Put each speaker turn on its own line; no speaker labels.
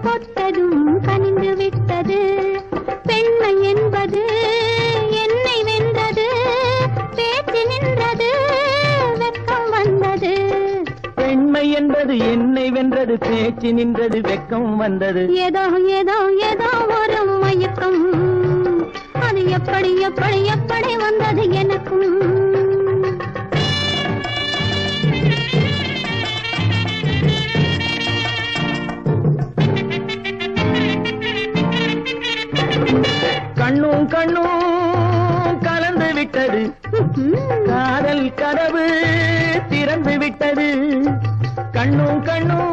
தொட்டதும் கனிந்து விட்டது. பெண்மை என்பது என்னை வென்றது, பேச்சு நின்றது, வெட்கம் வந்தது.
பெண்மை என்பது என்னை வென்றது, பேச்சு நின்றது, வெட்கம் வந்தது.
ஏதோ ஏதோ ஏதோ ஒரு மயக்கம், அது எப்படி எப்படி எப்படி வந்தது எனக்கும்.
கண்ணும் கண்ணும் கலந்து விட்டது, காதல் கதவு திறந்து விட்டது. கண்ணும் கண்ணும்